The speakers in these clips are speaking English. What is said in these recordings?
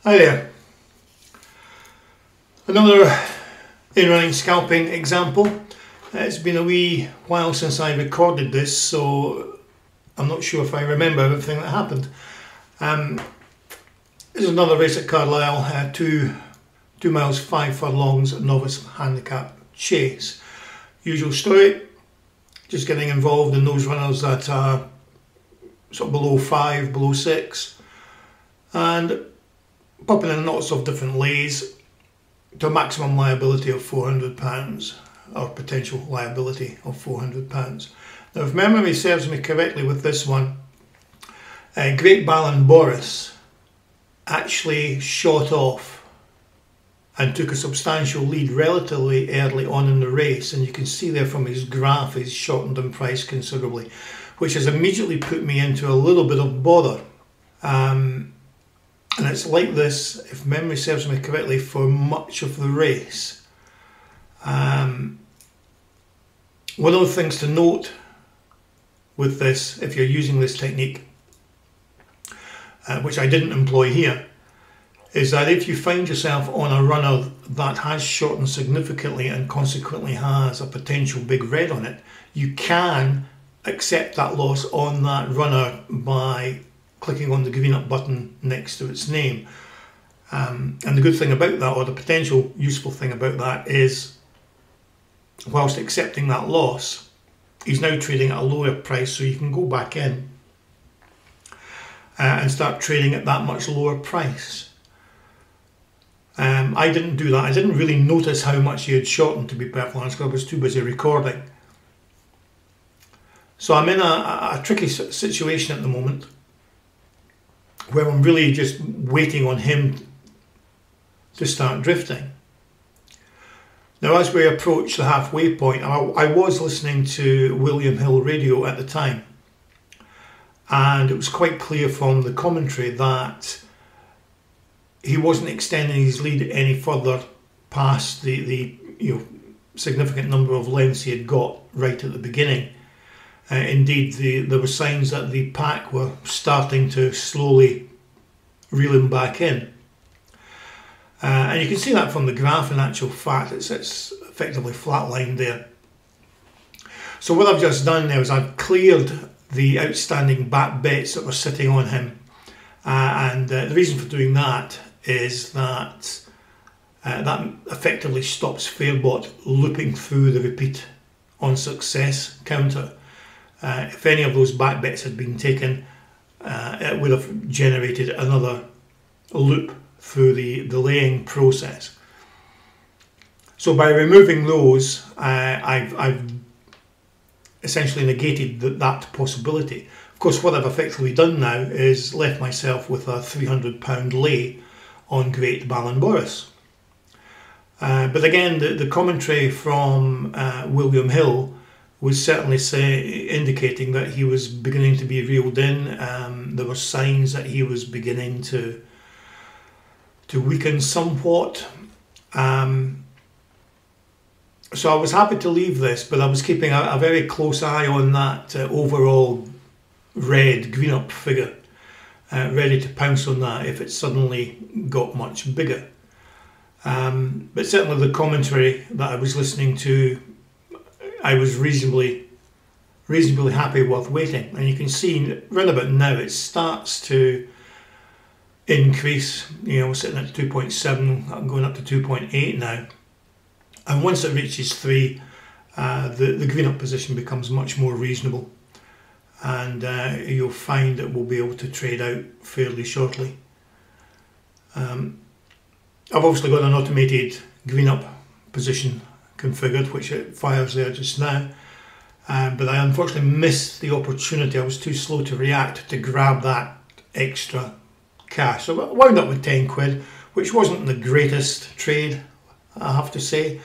Hi there. Another in-running scalping example. It's been a wee while since I recorded this, so I'm not sure if I remember everything that happened. This is another race at Carlisle, 2 miles 5 furlongs novice handicap chase. Usual story, just getting involved in those runners that are sort of below 5, below 6, and popping in lots of different lays to a maximum liability of £400 or potential liability of £400. Now, if memory serves me correctly with this one, Great Balin Boris actually shot off and took a substantial lead relatively early on in the race, and you can see there from his graph he's shortened in price considerably, which has immediately put me into a little bit of bother. And it's like this, if memory serves me correctly, for much of the race. One of the things to note with this, if you're using this technique, which I didn't employ here, is that if you find yourself on a runner that has shortened significantly and consequently has a potential big red on it, you can accept that loss on that runner by clicking on the green up button next to its name. And the good thing about that, or the potential useful thing about that, is whilst accepting that loss, he's now trading at a lower price, so you can go back in and start trading at that much lower price. I didn't do that. I didn't really notice how much he had shortened, to be perfectly honest, because I was too busy recording. So I'm in a tricky situation at the moment, where I'm really just waiting on him to start drifting. Now, as we approach the halfway point, I was listening to William Hill radio at the time, and it was quite clear from the commentary that he wasn't extending his lead any further past the significant number of lengths he had got right at the beginning. Indeed, there were signs that the pack were starting to slowly reel him back in. And you can see that from the graph. In actual fact, it's effectively flatlined there. So what I've just done now is I've cleared the outstanding back bets that were sitting on him. And the reason for doing that is that that effectively stops Fairbot looping through the repeat on success counter. If any of those back bets had been taken, it would have generated another loop through the laying process. So by removing those, I've essentially negated that possibility. Of course, what I've effectively done now is left myself with a £300 lay on Great Balin Boris. But again, the commentary from William Hill was certainly indicating that he was beginning to be reeled in. There were signs that he was beginning to weaken somewhat. So I was happy to leave this, but I was keeping a very close eye on that overall red green up figure, ready to pounce on that if it suddenly got much bigger. But certainly the commentary that I was listening to, I was reasonably happy with waiting. And you can see round about now it starts to increase. We're sitting at 2.7, I'm going up to 2.8 now. And once it reaches 3, the green up position becomes much more reasonable. And you'll find that we'll be able to trade out fairly shortly. I've obviously got an automated green up position configured, which it fires there just now, but I unfortunately missed the opportunity. I was too slow to react to grab that extra cash, so I wound up with 10 quid, which wasn't the greatest trade, I have to say,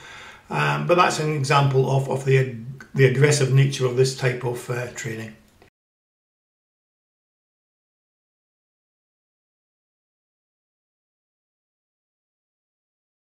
but that's an example of the aggressive nature of this type of trading.